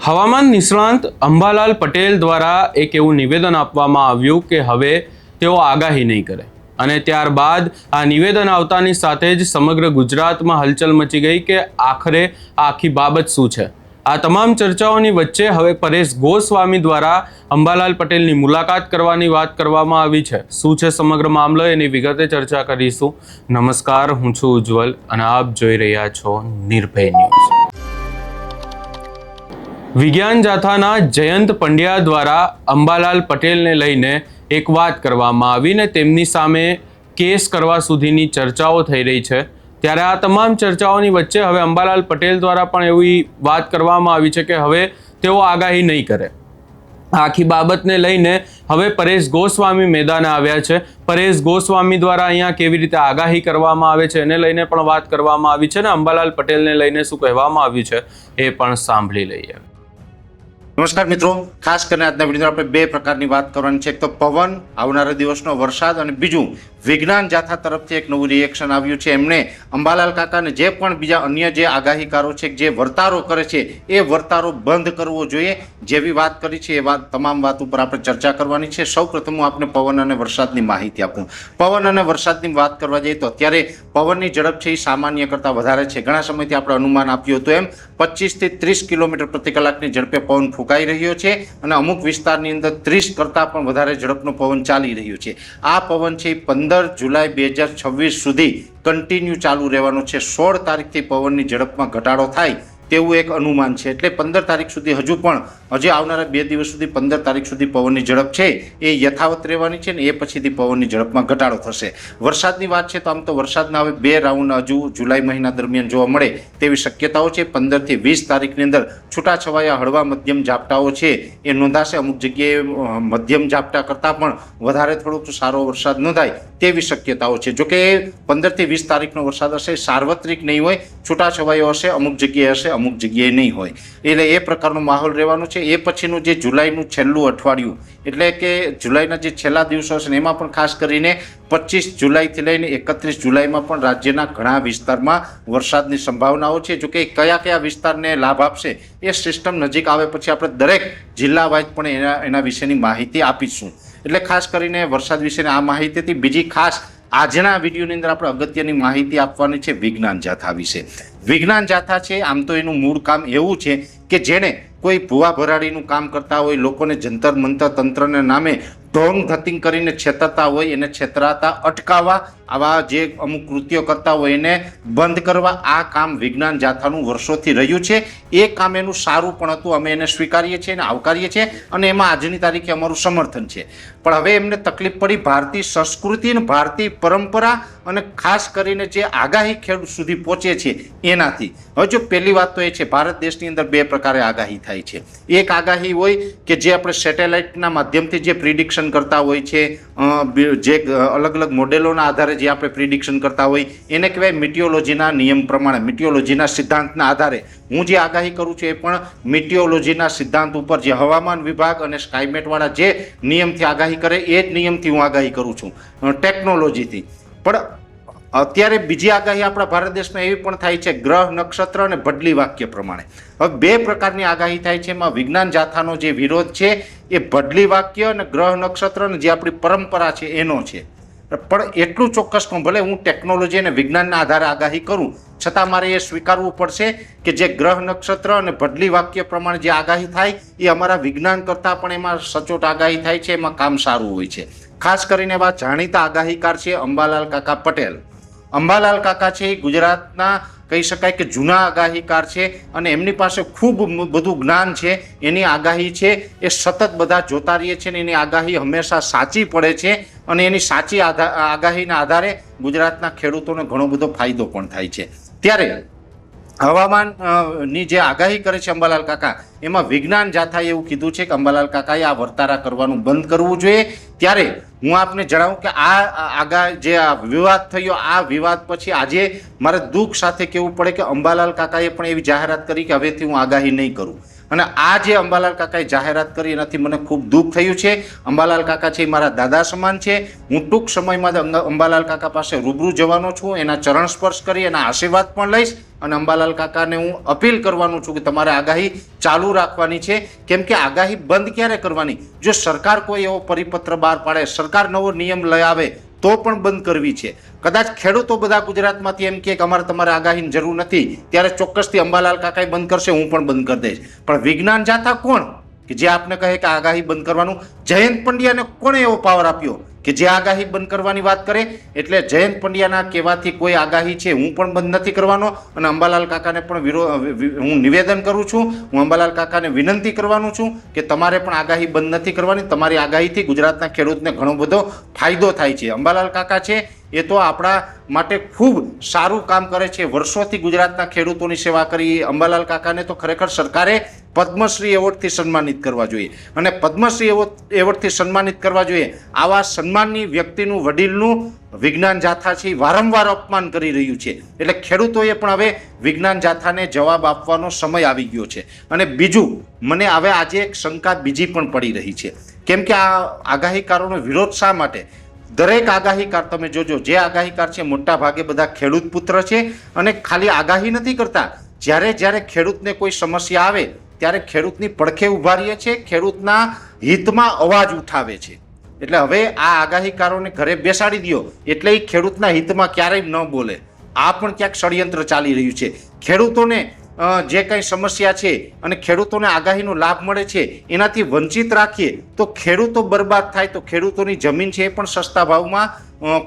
હવામાન નિષ્ણાંત અંબાલાલ પટેલ દ્વારા એક એવું નિવેદન આપવામાં આવ્યું કે હવે તેઓ આગાહી નહીં કરે અને ત્યારબાદ આ નિવેદન આવતાની સાથે જ સમગ્ર ગુજરાતમાં હલચલ મચી ગઈ કે આખરે આખી બાબત શું છે। આ તમામ ચર્ચાઓની વચ્ચે હવે પરેશ ગોસ્વામી દ્વારા અંબાલાલ પટેલની મુલાકાત કરવાની વાત કરવામાં આવી છે। શું છે સમગ્ર મામલો એની વિગતે ચર્ચા કરીશું। નમસ્કાર, હું છું ઉજ્જવલ અને આપ જોઈ રહ્યા છો નિર્ભય ન્યૂઝ। વિજ્ઞાન જાથાના જયંત પંડ્યા દ્વારા અંબાલાલ પટેલને લઈને એક વાત કરવામાં આવી ને તેમની સામે કેસ કરવા સુધીની ચર્ચાઓ થઈ રહી છે। ત્યારે આ તમામ ચર્ચાઓની વચ્ચે હવે અંબાલાલ પટેલ દ્વારા પણ એવી વાત કરવામાં આવી છે કે હવે તેઓ આગાહી નહીં કરે। આખી બાબતને લઈને હવે પરેશ ગોસ્વામી મેદાને આવ્યા છે। પરેશ ગોસ્વામી દ્વારા અહીંયા કેવી રીતે આગાહી કરવામાં આવે છે એને લઈને પણ વાત કરવામાં આવી છે ને અંબાલાલ પટેલને લઈને શું કહેવામાં આવ્યું છે એ પણ સાંભળી લઈએ। નમસ્કાર મિત્રો, ખાસ કરીને આજના વિડીયોમાં આપણે બે પ્રકારની વાત કરવાની છે। એક તો પવન, આવનારા દિવસનો વરસાદ, અને બીજું વિજ્ઞાન જાથા તરફથી એક નવું રિએક્શન આવ્યું છે। એમણે અંબાલાલ કાકાને જે પણ બીજા અન્ય જે આગાહીકારો છે જે વર્તારો કરે છે એ વર્તારો બંધ કરવો જોઈએ જેવી વાત કરી છે। એ વાત તમામ વાત ઉપર આપણે ચર્ચા કરવાની છે। સૌ પ્રથમ હું આપને પવન અને વરસાદની માહિતી આપું। પવન અને વરસાદની વાત કરવા જઈએ તો અત્યારે પવનની ઝડપ છે એ સામાન્ય કરતાં વધારે છે। ઘણા સમયથી આપણે અનુમાન આપ્યું હતું એમ 25 થી 30 કિલોમીટર પ્રતિ કલાકની ઝડપે પવન ફૂંકાઈ રહ્યો છે અને અમુક વિસ્તારની અંદર 30 કરતાં પણ વધારે ઝડપનો પવન ચાલી રહ્યો છે। આ પવન છે 15 જુલાઈ 2026 સુધી કન્ટિન્યુ ચાલુ રહેવાનો છે। 16 તારીખથી પવનની ઝડપમાં ઘટાડો થાય તેવું એક અનુમાન છે। એટલે 15 તારીખ સુધી હજુ પણ આવનારા 2 દિવસ સુધી 15 તારીખ સુધી પવનની ઝડપ છે એ યથાવત રહેવાની છે ને એ પછીથી પવનની ઝડપમાં ઘટાડો થશે। વરસાદની વાત છે તો આમ તો વરસાદના હવે 2 રાઉન્ડ હજુ જુલાઈ મહિના દરમિયાન જોવા મળે તેવી શક્યતાઓ છે। 15 થી 20 તારીખની અંદર છૂટાછવાયા હળવા મધ્યમ ઝાપટાઓ છે એ નોંધાશે। અમુક જગ્યાએ મધ્યમ ઝાપટા કરતાં પણ વધારે થોડોક સારો વરસાદ નોંધાય તેવી શક્યતાઓ છે। જોકે 15 થી 20 તારીખનો વરસાદ હશે, સાર્વત્રિક નહીં હોય, છૂટાછવાયો હશે, અમુક જગ્યાએ હશે, અમુક જગ્યાએ નહીં હોય, એટલે એ પ્રકારનો માહોલ રહેવાનો છે। એ પછીનું જે જુલાઈનું છેલ્લું અઠવાડિયું એટલે કે જુલાઈના જે છેલ્લા દિવસો હશે એમાં પણ ખાસ કરીને 25 જુલાઈથી લઈને 31 જુલાઈમાં પણ રાજ્યના ઘણા વિસ્તારમાં વરસાદની સંભાવનાઓ છે। જોકે કયા કયા વિસ્તારને લાભ આપશે એ સિસ્ટમ નજીક આવે પછી આપણે દરેક જિલ્લા વાઇઝ પણ એના વિશેની માહિતી આપીશું। એટલે ખાસ કરીને વરસાદ વિશેની આ માહિતીથી બીજી ખાસ આજના વિડીયોની અંદર આપણે અગત્યની માહિતી આપવાની છે વિજ્ઞાન જાથા વિશે। વિજ્ઞાન જાથા છે આમ તો એનું મૂળ કામ એવું છે કે જેને કોઈ ભૂવા ભરાડીનું કામ કરતા હોય, લોકોને જંતર મંતર તંત્રના નામે ઢોંગ ધતિંગ કરીને છેતરતા હોય એને છેતરાતા અટકાવવા, આવા જે અમુક કૃત્યો કરતા હોય એને બંધ કરવા, આ કામ વિજ્ઞાન જાથાનું વર્ષોથી રહ્યું છે। એ કામ એનું સારું પણ હતું, અમે એને સ્વીકારીએ છીએ અને આવકારીએ છીએ અને એમાં આજની તારીખે અમારું સમર્થન છે। પણ હવે એમને તકલીફ પડી ભારતીય સંસ્કૃતિ અને ભારતીય પરંપરા અને ખાસ કરીને જે આગાહી ખેડૂત સુધી પહોંચે છે એનાથી। હવે જો પહેલી વાત તો એ છે ભારત દેશની અંદર બે પ્રકારે આગાહી થાય છે। એક આગાહી હોય કે જે આપણે સેટેલાઇટના માધ્યમથી જે પ્રિડિક્શન કરતા હોય છે, જે અલગ અલગ મોડેલોના આધારે જે આપણે પ્રિડિક્શન કરતા હોય એને કહેવાય મિટિયોલોજીના નિયમ પ્રમાણે, મિટિયોલોજીના સિદ્ધાંતના આધારે હું જે આગાહી કરું છું એ પણ મિટિયોલોજીના સિદ્ધાંત ઉપર જે હવામાન વિભાગ અને સ્કાયમેટવાળા જે નિયમથી આગાહી કરે એ જ નિયમથી હું આગાહી કરું છું, ટેકનોલોજીથી। પણ અત્યારે બીજી આગાહી આપણા ભારત દેશમાં એવી પણ થાય છે ગ્રહ, નક્ષત્ર અને બદલી વાક્ય પ્રમાણે। હવે બે પ્રકારની આગાહી થાય છે। એમાં વિજ્ઞાન જાથાનો જે વિરોધ છે એ બદલી વાક્ય અને ગ્રહ, નક્ષત્ર અને જે આપણી પરંપરા છે એનો છે। પણ એટલું ચોક્કસ કહું, ભલે હું ટેકનોલોજી અને વિજ્ઞાનના આધારે આગાહી કરું છતાં મારે એ સ્વીકારવું પડશે કે જે ગ્રહ, નક્ષત્ર અને બદલી વાક્ય પ્રમાણે જે આગાહી થાય એ અમારા વિજ્ઞાન કરતાં પણ એમાં સચોટ આગાહી થાય છે, એમાં કામ સારું હોય છે। ખાસ કરીને એવા જાણીતા આગાહીકાર છે અંબાલાલ કાકા પટેલ। અંબાલાલ કાકા છે એ ગુજરાતના કહી શકાય કે જૂના આગાહીકાર છે અને એમની પાસે ખૂબ બધું જ્ઞાન છે। એની આગાહી છે એ સતત બધા જોતા રહીએ છીએ અને એની આગાહી હંમેશા સાચી પડે છે અને એની સાચી આગાહીના આધારે ગુજરાતના ખેડૂતોને ઘણો બધો ફાયદો પણ થાય છે। ત્યારે હવામાનની જે આગાહી કરે છે અંબાલાલ કાકા એમાં વિજ્ઞાન જાથાએ એવું કીધું છે કે અંબાલાલ કાકાએ આ વર્તારા કરવાનું બંધ કરવું જોઈએ। ત્યારે હું આપને જણાવું કે જે આ વિવાદ થયો, આ વિવાદ પછી આજે મારે દુઃખ સાથે કહેવું પડે કે અંબાલાલ કાકાએ પણ એવી જાહેરાત કરી કે હવેથી હું આગાહી નહીં કરું। અને આ જે અંબાલાલ કાકાએ જાહેરાત કરી એનાથી મને ખૂબ દુઃખ થયું છે. અંબાલાલ કાકા છે એ મારા દાદા સમાન છે. હું ટૂંક સમયમાં અંબાલાલ કાકા પાસે રૂબરૂ જવાનો છું, એના ચરણ સ્પર્શ કરી એના આશીર્વાદ પણ લઈશ અને અંબાલાલ કાકાને હું અપીલ કરવાનું છું કે તમારે આગાહી ચાલુ રાખવાની છે. કેમ કે આગાહી બંધ ક્યારે કરવાની? જો સરકાર કોઈ એવો પરિપત્ર બહાર પાડે, સરકાર નવો નિયમ લઈ આવે તો પણ બંધ કરવી છે. કદાચ ખેડૂતો બધા ગુજરાતમાંથી એમ કે અમારે તમારે આગાહીની જરૂર નથી, ત્યારે ચોક્કસથી અંબાલાલ કાકાએ બંધ કરશે, હું પણ બંધ કરી દઈશ. પણ વિજ્ઞાન જાથા કોણ કે જે આપને કહે કે આગાહી બંધ કરવાનું? જયંત પંડ્યાને કોણે એવો પાવર આપ્યો કે જે આગાહી બંધ કરવાની વાત કરે? એટલે જયંત પંડ્યાના કહેવાથી કોઈ આગાહી છે હું પણ બંધ નથી કરવાનો અને અંબાલાલ કાકાને પણ હું નિવેદન કરું છું, હું અંબાલાલ કાકાને વિનંતી કરવાનું છું કે તમારે પણ આગાહી બંધ નથી કરવાની. તમારી આગાહીથી ગુજરાતના ખેડૂતને ઘણો બધો ફાયદો થાય છે. અંબાલાલ કાકા છે એ તો આપણા માટે ખૂબ સારું કામ કરે છે, વર્ષોથી ગુજરાતના ખેડૂતોની સેવા કરી. અંબાલાલ કાકાને તો ખરેખર સરકારે પદ્મશ્રી એવોર્ડથી સન્માનિત કરવા જોઈએ અને પદ્મશ્રી એવોર્ડથી સન્માનિત કરવા જોઈએ. આવા સન્માનની વ્યક્તિનું, વડીલનું વિજ્ઞાન જાથા છે વારંવાર અપમાન કરી રહ્યું છે. એટલે ખેડૂતોએ પણ હવે વિજ્ઞાન જાથાને જવાબ આપવાનો સમય આવી ગયો છે. અને બીજું, મને હવે આજે એક શંકા બીજી પણ પડી રહી છે. કેમ કે આ આગાહીકારોનો વિરોધ શા માટે? દરેક આગાહીકાર તમે જોજો, જે આગાહીકાર છે મોટા ભાગે બધા ખેડૂત પુત્ર છે અને ખાલી આગાહી નથી કરતા. જ્યારે ખેડૂતને કોઈ સમસ્યા આવે ત્યારે ખેડૂતની પડખે ઉભા રહીએ છે, ખેડૂતના હિતમાં અવાજ ઉઠાવે છે. એટલે હવે આ આગાહીકારોને ઘરે બેસાડી દો એટલે એ ખેડૂતના હિતમાં ક્યારેય ન બોલે. આ પણ ક્યાંક ષડયંત્ર ચાલી રહ્યું છે. ખેડૂતોને જે કંઈ સમસ્યા છે અને ખેડૂતોને આગાહીનો લાભ મળે છે એનાથી વંચિત રાખીએ તો ખેડૂતો બરબાદ થાય, તો ખેડૂતોની જમીન છે એ પણ સસ્તા ભાવમાં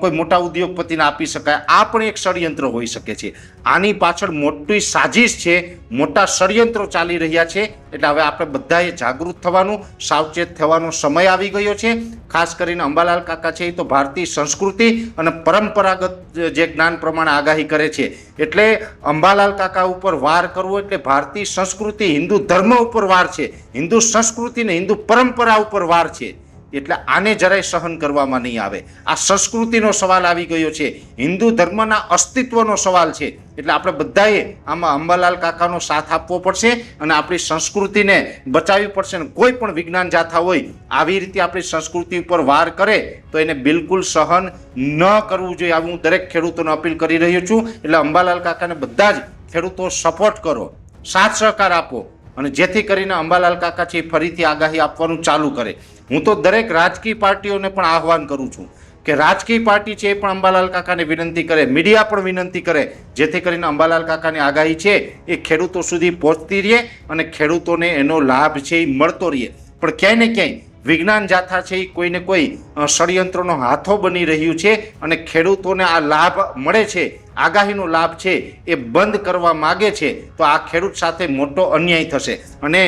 કોઈ મોટા ઉદ્યોગપતિને આપી શકાય. આ પણ એક ષડયંત્ર હોઈ શકે છે. આની પાછળ મોટી સાજિશ છે, મોટા ષડયંત્રો ચાલી રહ્યા છે. એટલે હવે આપણે બધાએ જાગૃત થવાનું, સાવચેત થવાનો સમય આવી ગયો છે. ખાસ કરીને અંબાલાલ કાકા છે એ તો ભારતીય સંસ્કૃતિ અને પરંપરાગત જે જ્ઞાન પ્રમાણે આગાહી કરે છે. એટલે અંબાલાલ કાકા ઉપર વાર કરવો એટલે ભારતીય સંસ્કૃતિ, હિન્દુ ધર્મ ઉપર વાર છે, હિન્દુ સંસ્કૃતિ ને હિન્દુ પરંપરા ઉપર વાર છે. એટલે આને જરાય સહન કરવામાં નહીં આવે. આ સંસ્કૃતિનો સવાલ આવી ગયો છે, હિન્દુ ધર્મના અસ્તિત્વનો સવાલ છે. એટલે આપણે બધાએ આમાં અંબાલાલ કાકાનો સાથ આપવો પડશે અને આપણી સંસ્કૃતિને બચાવવી પડશે. અને કોઈ પણ વિજ્ઞાન જાથા હોય આવી રીતે આપણી સંસ્કૃતિ ઉપર વાર કરે તો એને બિલકુલ સહન ન કરવું જોઈએ. આવું હું દરેક ખેડૂતોને અપીલ કરી રહ્યો છું. એટલે અંબાલાલ કાકાને બધા જ ખેડૂતો સપોર્ટ કરો, સાથ સહકાર આપો અને જેથી કરીને અંબાલાલ કાકા છે ફરીથી આગાહી આપવાનું ચાલુ કરે. હું તો દરેક રાજકીય પાર્ટીઓને પણ આહવાન કરું છું કે રાજકીય પાર્ટી છે એ પણ અંબાલાલ કાકાને વિનંતી કરે, મીડિયા પણ વિનંતી કરે, જેથી કરીને અંબાલાલ કાકાની આગાહી છે એ ખેડૂતો સુધી પહોંચતી રહે અને ખેડૂતોને એનો લાભ છે એ મળતો રહે. પણ ક્યાંય ને ક્યાંય વિજ્ઞાન જાથા છે એ કોઈને કોઈ ષડયંત્રનો હાથો બની રહ્યું છે અને ખેડૂતોને આ લાભ મળે છે, આગાહીનો લાભ છે એ બંધ કરવા માગે છે તો આ ખેડૂત સાથે મોટો અન્યાય થશે. અને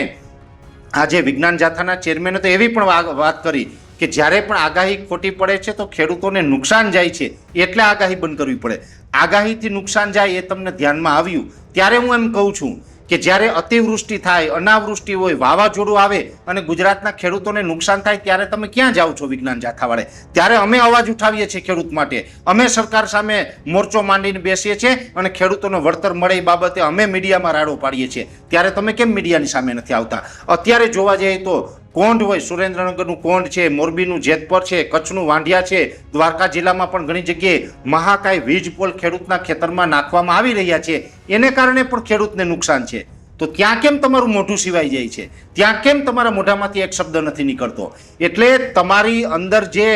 આજે વિજ્ઞાન જાથાના ચેરમેને તો એવી પણ વાત કરી કે જ્યારે પણ આગાહી ખોટી પડે છે તો ખેડૂતોને નુકસાન જાય છે એટલે આગાહી બંધ કરવી પડે. આગાહીથી નુકસાન જાય એ તમને ધ્યાનમાં આવ્યું ત્યારે હું એમ કહું છું કે જ્યારે અતિવૃષ્ટિ થાય, અનાવૃષ્ટિ હોય, વાવાઝોડું આવે અને ગુજરાતના ખેડૂતોને નુકસાન થાય ત્યારે તમે ક્યાં જાઓ છો વિજ્ઞાન જાથાવાળે? ત્યારે અમે અવાજ ઉઠાવીએ છીએ ખેડૂત માટે, અમે સરકાર સામે મોરચો માંડીને બેસીએ છીએ અને ખેડૂતોને વળતર મળે એ બાબતે અમે મીડિયામાં રાડો પાડીએ છીએ. ત્યારે તમે કેમ મીડિયાની સામે નથી આવતા? અત્યારે જોવા જઈએ તો કોંઢ હોય, સુરેન્દ્રનગરનું કોંઢ છે, મોરબીનું જેતપર છે, કચ્છનું વાંઢિયા છે, દ્વારકા જિલ્લામાં પણ ઘણી જગ્યાએ મહાકાય વીજ પોલ ખેડૂતના ખેતરમાં નાખવામાં આવી રહ્યા છે. એને કારણે પણ ખેડૂતને નુકસાન છે. તો ત્યાં કેમ તમારું મોઢું સિવાઈ જાય છે? ત્યાં કેમ તમારા મોઢામાંથી એક શબ્દ નથી નીકળતો? એટલે તમારી અંદર જે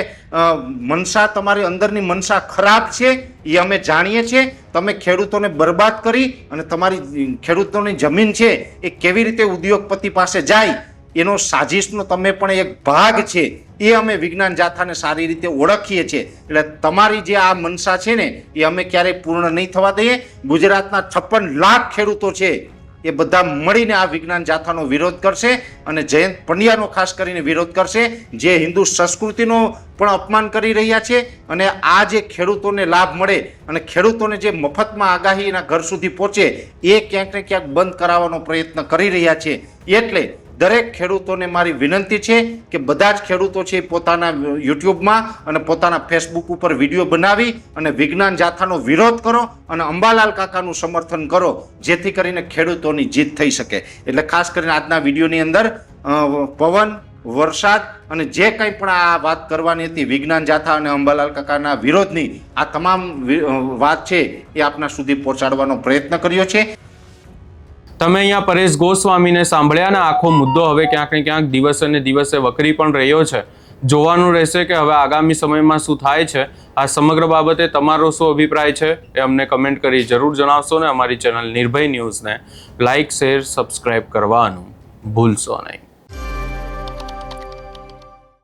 મનસા, તમારી અંદરની મનસા ખરાબ છે એ અમે જાણીએ છીએ. તમે ખેડૂતોને બરબાદ કરી અને તમારી ખેડૂતોની જમીન છે એ કેવી રીતે ઉદ્યોગપતિ પાસે જાય એનો સાજિશનો તમે પણ એક ભાગ છે એ અમે વિજ્ઞાન જાથાને સારી રીતે ઓળખીએ છીએ. એટલે તમારી જે આ મનસા છે ને એ અમે ક્યારેય પૂર્ણ નહીં થવા દઈએ. ગુજરાતના 56 લાખ ખેડૂતો છે એ બધા મળીને આ વિજ્ઞાન જાથાનો વિરોધ કરશે અને જયંત પંડ્યાનો ખાસ કરીને વિરોધ કરશે, જે હિન્દુ સંસ્કૃતિનો પણ અપમાન કરી રહ્યા છે. અને આ જે ખેડૂતોને લાભ મળે અને ખેડૂતોને જે મફતમાં આગાહી એના ઘર સુધી પહોંચે એ ક્યાંક ને ક્યાંક બંધ કરાવવાનો પ્રયત્ન કરી રહ્યા છે. એટલે દરેક ખેડૂતોને મારી વિનંતી છે કે બધા જ ખેડૂતો છે એ પોતાના યુટ્યુબમાં અને પોતાના ફેસબુક ઉપર વિડીયો બનાવી અને વિજ્ઞાન જાથાનો વિરોધ કરો અને અંબાલાલ કાકાનું સમર્થન કરો, જેથી કરીને ખેડૂતોની જીત થઈ શકે. એટલે ખાસ કરીને આજના વિડીયોની અંદર પવન, વરસાદ અને જે કંઈ પણ આ વાત કરવાની હતી વિજ્ઞાન જાથા અને અંબાલાલ કાકાના વિરોધની, આ તમામ વાત છે એ આપના સુધી પહોંચાડવાનો પ્રયત્ન કર્યો છે. તમે અહીંયા પરેશ ગોસ્વામીને સાંભળ્યા ને આખો મુદ્દો હવે ક્યાંક ને ક્યાંક દિવસે ને દિવસે વકરી પણ રહ્યો છે. જોવાનું રહેશે કે હવે આગામી સમયમાં શું થાય છે. આ સમગ્ર બાબતે તમારો શું અભિપ્રાય છે એ અમને કમેન્ટ કરી જરૂર જણાવશો ને અમારી ચેનલ નિર્ભય ન્યૂઝને લાઇક, શેર, સબસ્ક્રાઇબ કરવાનું ભૂલશો નહીં.